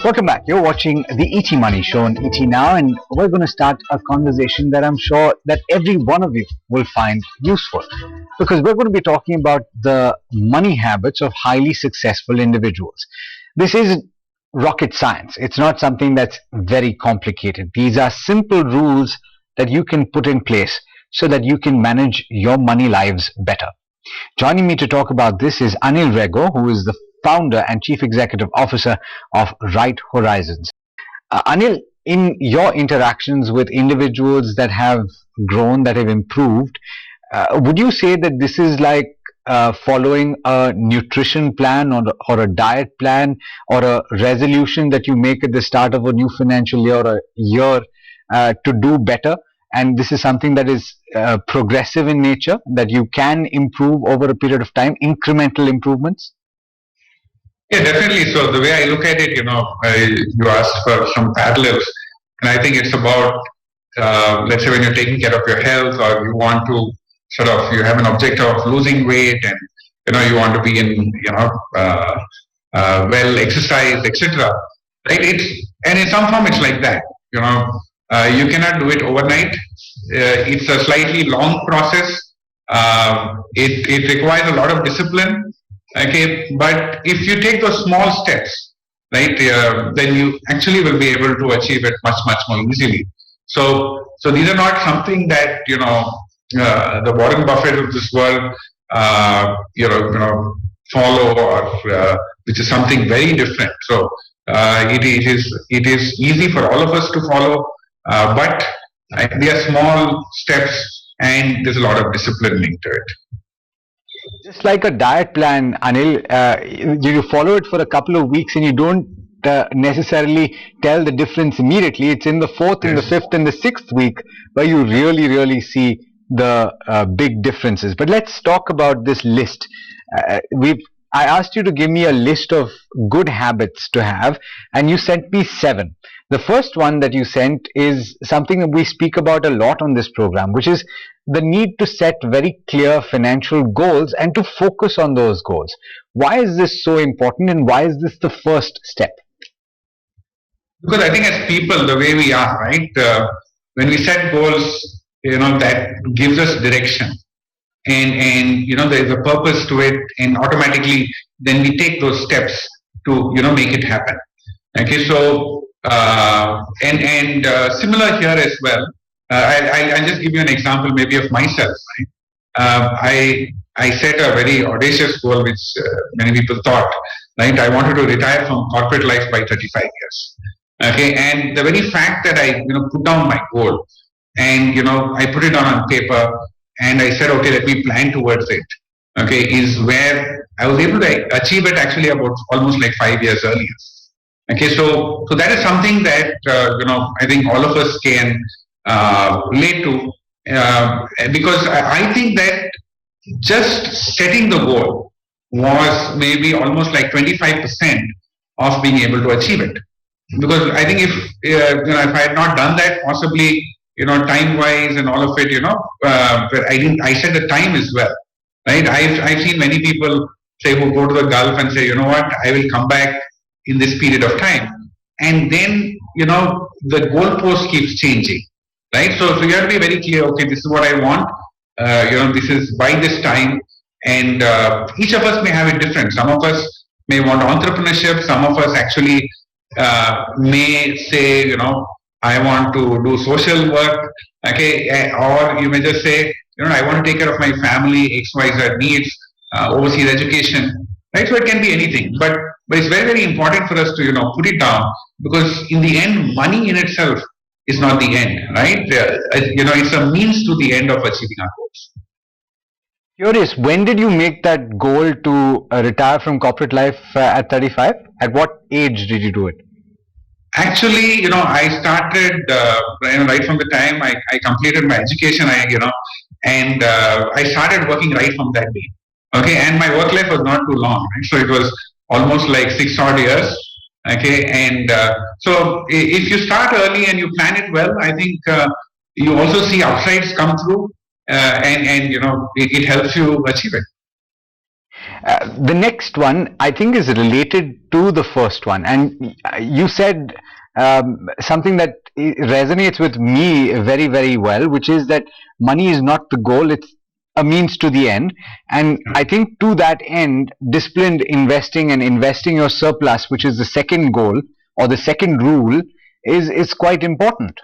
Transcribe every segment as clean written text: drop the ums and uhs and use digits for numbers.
Welcome back. You're watching the ET Money Show on ET Now, and we're going to start a conversation that I'm sure that every one of you will find useful, because we're going to be talking about the money habits of highly successful individuals. This isn't rocket science. It's not something that's very complicated. These are simple rules that you can put in place so that you can manage your money lives better. Joining me to talk about this is Anil Rego, who is the founder and chief executive officer of Right Horizons. Anil, in your interactions with individuals that have grown, that have improved, would you say that this is like following a nutrition plan or a diet plan or a resolution that you make at the start of a new financial year or a year to do better? And this is something that is progressive in nature, that you can improve over a period of time, incremental improvements? Yeah, definitely. So the way I look at it, you asked for some parallels, and I think it's about, let's say when you're taking care of your health, or you want to you have an objective of losing weight, and you want to be in, well exercised, etc. Right? And in some form it's like that. You cannot do it overnight. It's a slightly long process. It requires a lot of discipline. Okay, but if you take those small steps, right, then you actually will be able to achieve it much more easily. So these are not something that the Warren Buffett of this world, follow, or which is something very different. So it is easy for all of us to follow, but they are small steps, and there's a lot of discipline linked to it. Just like a diet plan, Anil, you follow it for a couple of weeks and you don't necessarily tell the difference immediately. It's in the fourth, in the fifth, and the sixth week where you really see the big differences. But let's talk about this list. I asked you to give me a list of good habits to have, and you sent me 7. The first one that you sent is something that we speak about a lot on this program, which is the need to set very clear financial goals and to focus on those goals. Why is this so important, and why is this the first step? Because I think as people, the way we are, right, when we set goals, that gives us direction. And there is a purpose to it, and automatically then we take those steps to make it happen. Okay, so similar here as well. I'll just give you an example maybe of myself. Right? I set a very audacious goal, which many people thought. Right, I wanted to retire from corporate life by 35 years. Okay, and the very fact that I put down my goal, and I put it down on paper, and I said, okay, let me plan towards it. Okay, is where I was able to achieve it actually about almost like 5 years earlier. Okay, so that is something that I think all of us can relate to, because I think that just setting the goal was maybe almost like 25% of being able to achieve it. Because I think if I had not done that, possibly time wise and all of it, but I set the time as well, right? I've seen many people say who go to the Gulf and say, what, I will come back in this period of time, and then the goalpost keeps changing, right? So you have to be very clear. Okay, this is what I want. This is by this time, and each of us may have it different. Some of us may want entrepreneurship. Some of us actually may say, I want to do social work, okay, or you may just say, I want to take care of my family, XYZ needs, overseas education, right? So it can be anything, but it's very important for us to put it down, because in the end, money in itself is not the end, right? It's a means to the end of achieving our goals. Curious, when did you make that goal to retire from corporate life at 35? At what age did you do it? Actually, I started right from the time I completed my education. And I started working right from that day. Okay, and my work life was not too long, right? So it was almost like 6 odd years. Okay, and so if you start early and you plan it well, I think you also see upsides come through, and it helps you achieve it. The next one, I think, is related to the first one, and you said something that resonates with me very, very well, which is that money is not the goal; it's a means to the end. And I think to that end, disciplined investing and investing your surplus, which is the second goal or the second rule, is quite important.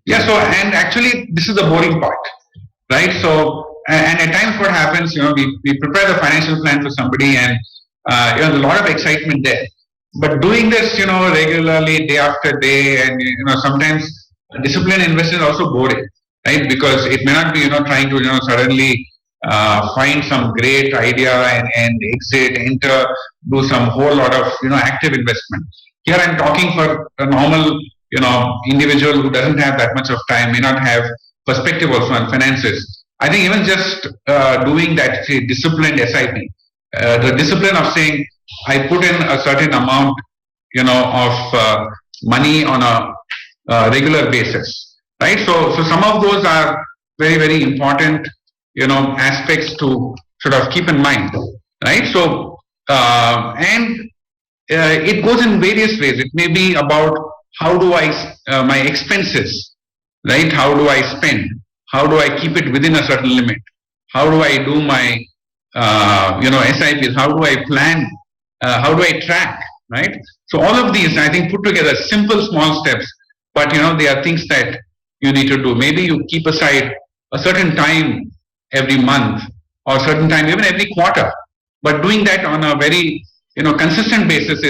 Yeah, so and actually this is the boring part, right? So and at times what happens, we prepare the financial plan for somebody, and there's a lot of excitement there. But doing this, regularly day after day, and sometimes disciplined investing is also boring, right? Because it may not be trying to suddenly find some great idea and exit, enter, do some whole lot of active investment. Here I'm talking for a normal individual who doesn't have that much of time, may not have perspective also on finances. I think even just doing that, say, disciplined SIP, the discipline of saying I put in a certain amount, of money on a regular basis, right? So some of those are very, very important, aspects to sort of keep in mind, right? So and it goes in various ways. It may be about how do I my expenses, right? How do I spend? How do I keep it within a certain limit? How do I do my SIPs? How do I plan? How do I track? Right? So all of these, I think, put together simple, small steps, but they are things that you need to do. Maybe you keep aside a certain time every month, or certain time even every quarter. But doing that on a very consistent basis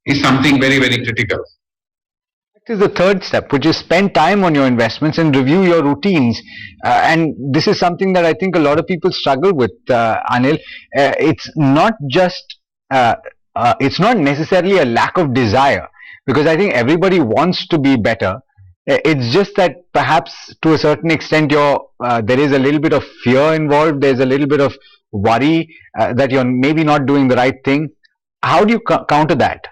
is something very, very critical. Is the third step, which is spend time on your investments and review your routines. And this is something that I think a lot of people struggle with, Anil. It's not necessarily a lack of desire, because I think everybody wants to be better. It's just that perhaps to a certain extent there is a little bit of fear involved. There's a little bit of worry that you're maybe not doing the right thing. How do you counter that?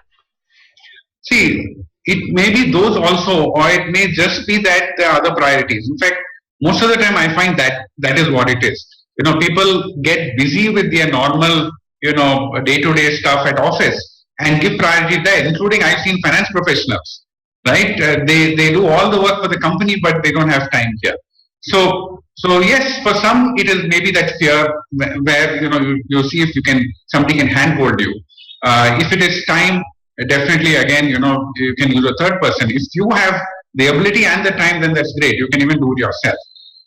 See, it may be those also, or it may just be that there are other priorities. In fact, most of the time I find that is what it is. People get busy with their normal, day-to-day stuff at office and give priority there, including I've seen finance professionals, right? They do all the work for the company, but they don't have time here. So yes, for some it is maybe that fear where you see if somebody can handhold you. If it is time, definitely again you can use a third person. If you have the ability and the time, then that's great. You can even do it yourself,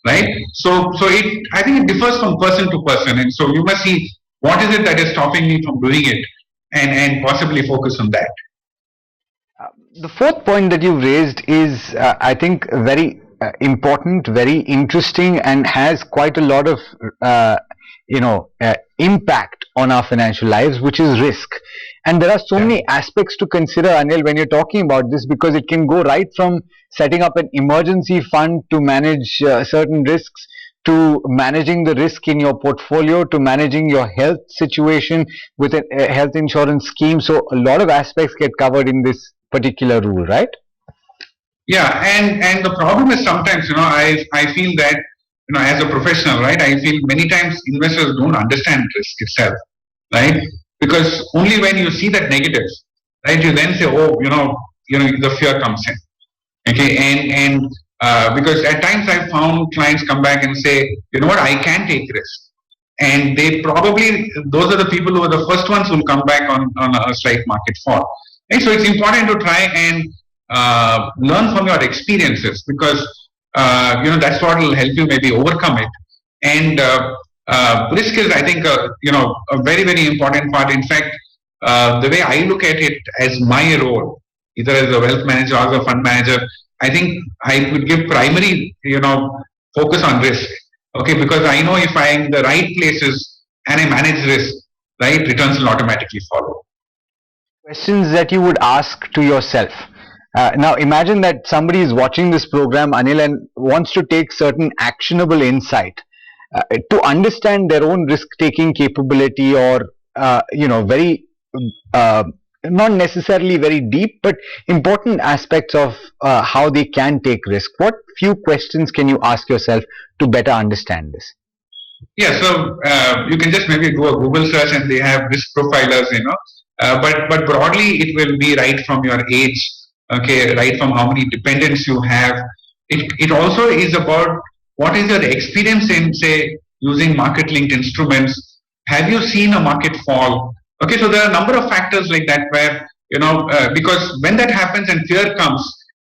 right? So I think it differs from person to person, and so you must see what is it that is stopping me from doing it, and possibly focus on that. The fourth point that you've raised is, I think, very important, very interesting, and has quite a lot of, impact on our financial lives, which is risk. And there are so many aspects to consider, Anil, when you're talking about this, because it can go right from setting up an emergency fund to manage certain risks, to managing the risk in your portfolio, to managing your health situation with a health insurance scheme. So a lot of aspects get covered in this particular rule, right? Yeah, and the problem is sometimes, I feel that, as a professional, right, I feel many times investors don't understand risk itself, right? Because only when you see that negative, right, you then say, oh, the fear comes in. Okay, and because at times I've found clients come back and say, you know what, I can take risk. And those are the people who are the first ones who will come back on a slight market fall. And so it's important to try and learn from your experiences, because that's what will help you maybe overcome it. And risk is, I think, a very, very important part. In fact, the way I look at it as my role, either as a wealth manager or as a fund manager, I think I would give primary, focus on risk. Okay, because I know if I'm in the right places and I manage risk, right, returns will automatically follow. Questions that you would ask to yourself. Now imagine that somebody is watching this program, Anil, and wants to take certain actionable insight to understand their own risk-taking capability, or very not necessarily very deep, but important aspects of how they can take risk. What few questions can you ask yourself to better understand this? Yeah, so you can just maybe do a Google search and they have risk profilers, but broadly it will be right from your age, okay, right from how many dependents you have. It also is about what is your experience in, say, using market linked instruments. Have you seen a market fall? Okay, so there are a number of factors like that where, because when that happens and fear comes,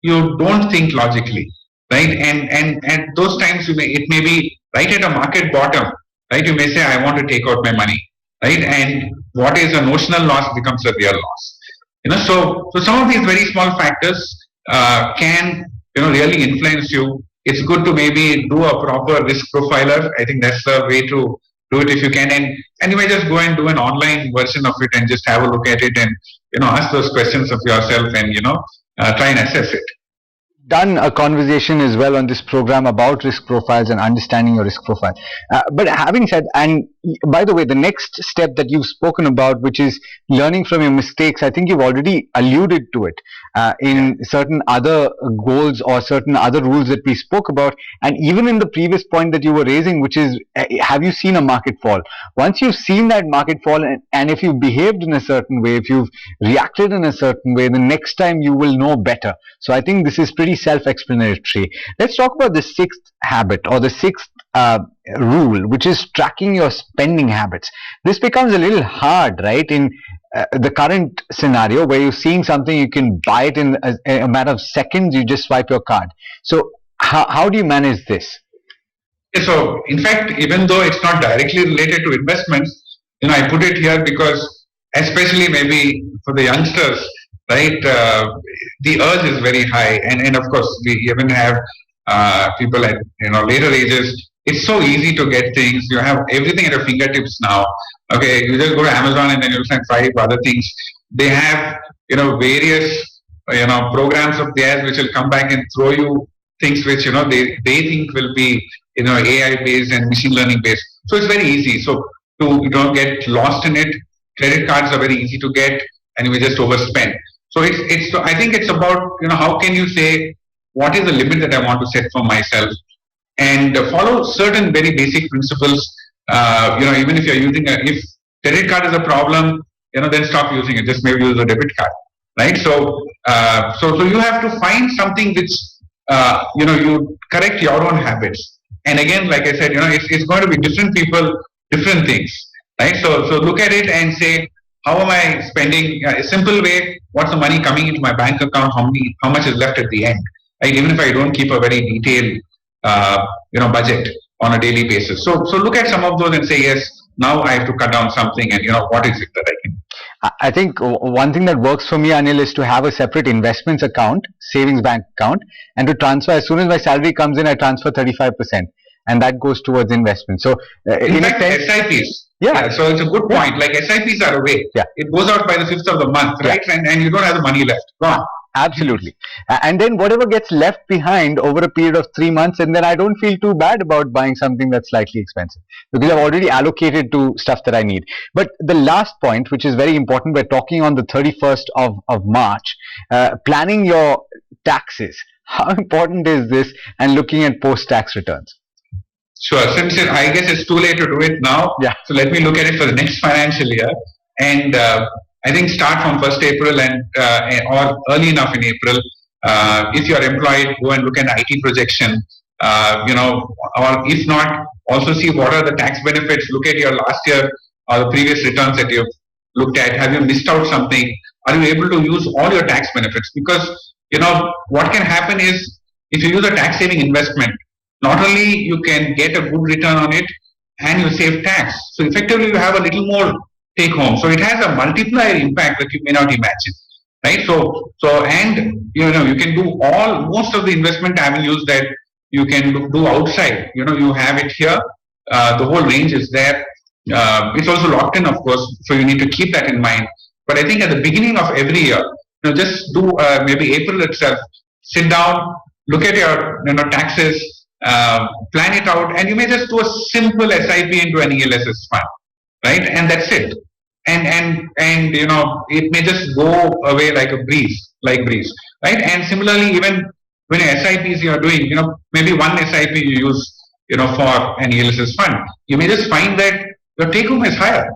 you don't think logically, right? And at those times it may be right at a market bottom, right? You may say, I want to take out my money, right? And what is a notional loss becomes a real loss. So some of these very small factors can really influence you. It's good to maybe do a proper risk profiler. I think that's the way to do it if you can, and you may just go and do an online version of it and just have a look at it and ask those questions of yourself and try and assess it. Done a conversation as well on this program about risk profiles and understanding your risk profile. But having said, and by the way, the next step that you've spoken about, which is learning from your mistakes, I think you've already alluded to it in certain other goals or certain other rules that we spoke about. And even in the previous point that you were raising, which is, have you seen a market fall? Once you've seen that market fall, and if you've behaved in a certain way, if you've reacted in a certain way, the next time you will know better. So I think this is pretty self-explanatory. Let's talk about the sixth habit or the sixth rule, which is tracking your spending habits. This becomes a little hard, right? In the current scenario where you're seeing something, you can buy it in a matter of seconds, you just swipe your card. So how do you manage this? So, in fact, even though it's not directly related to investments, I put it here because, especially maybe for the youngsters, right, the urge is very high, and of course, we even have people at later ages. It's so easy to get things. You have everything at your fingertips now. Okay, you just go to Amazon and then you'll find five other things. They have various programs of theirs which will come back and throw you things which they think will be AI based and machine learning based. So it's very easy. So to get lost in it. Credit cards are very easy to get, and you may just overspend. So it's I think it's about how can you say what is the limit that I want to set for myself, and follow certain very basic principles. Even if you're using if credit card is a problem, then stop using it. Just maybe use a debit card, right? So you have to find something which you correct your own habits. And again, like I said, it's going to be different people, different things, right? So look at it and say, how am I spending? A simple way: what's the money coming into my bank account? How much is left at the end? Right? Even if I don't keep a very detailed budget on a daily basis. So look at some of those and say, yes, now I have to cut down something, and what is it that I can. I think one thing that works for me, Anil, is to have a separate investments account, savings bank account, and to transfer as soon as my salary comes in, I transfer 35%, and that goes towards investment. So in fact, SIPs. Yeah. So it's a good point. Like SIPs are a way. Yeah. It goes out by the 5th of the month, right? Yeah. And you don't have the money left. Gone. Absolutely. And then whatever gets left behind over a period of 3 months, and then I don't feel too bad about buying something that's slightly expensive because I've already allocated to stuff that I need. But the last point, which is very important, we're talking on the 31st of March, planning your taxes. How important is this, and looking at post-tax returns? Sure. Since I guess it's too late to do it now, yeah. So let me look at it for the next financial year. And I think start from 1st April or early enough in April. If you're employed, go and look at IT projection, or if not, also see what are the tax benefits. Look at your last year or the previous returns that you've looked at. Have you missed out something? Are you able to use all your tax benefits? Because, what can happen is if you use a tax saving investment, not only you can get a good return on it and you save tax. So effectively you have a little more take home. So it has a multiplier impact that you may not imagine, right? So and you can do most of the investment avenues that you can do outside. You have it here. The whole range is there. It's also locked in, of course. So you need to keep that in mind. But I think at the beginning of every year, just do maybe April itself. Sit down, look at your taxes, plan it out, and you may just do a simple SIP into an ELSS fund, right? And that's it. And it may just go away like breeze, right? And similarly, even when SIPs you are doing, maybe one SIP you use, for an ELSS fund, you may just find that your take home is higher,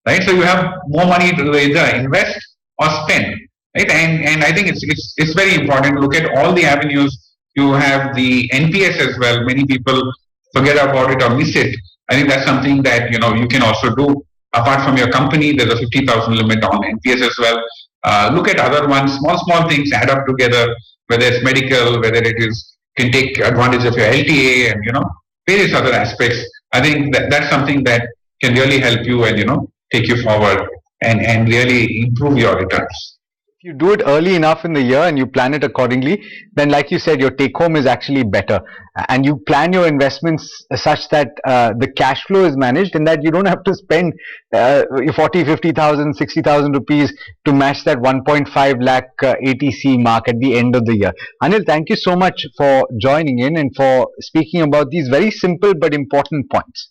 right? So you have more money to either invest or spend, right? And I think it's very important to look at all the avenues. You have the NPS as well. Many people forget about it or miss it. I think that's something that you can also do. Apart from your company, there's a 50,000 limit on NPS as well. Look at other ones. Small things add up together. Whether it's medical, whether it is can take advantage of your LTA, and various other aspects. I think that's something that can really help you and take you forward and really improve your returns. If you do it early enough in the year and you plan it accordingly, then like you said, your take home is actually better, and you plan your investments such that the cash flow is managed, and that you don't have to spend 40, 50,000, 60,000 rupees to match that 1.5 lakh ATC mark at the end of the year. Anil, thank you so much for joining in and for speaking about these very simple but important points.